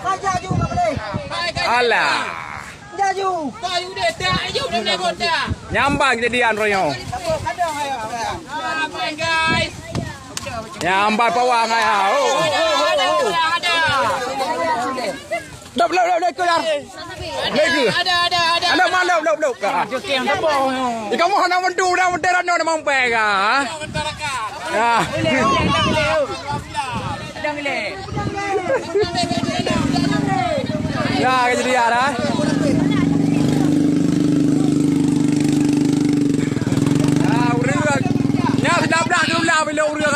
Jaju nggak boleh. Alah. Jaju. Kayu dia tak, ayo dia boleh kota. Nyambang jadian royo. Kadang ayo. Main guys. Nyambang pawang ayo. Ada. Dap keluar. Lagi. Ada. Ada mana dap. Joki yang tepung. Ikaw mo na mandu na manderan no namang pega. Ya. Ya kejadian ah. Ya, urang. Nya sedap dah dulu lah bila urang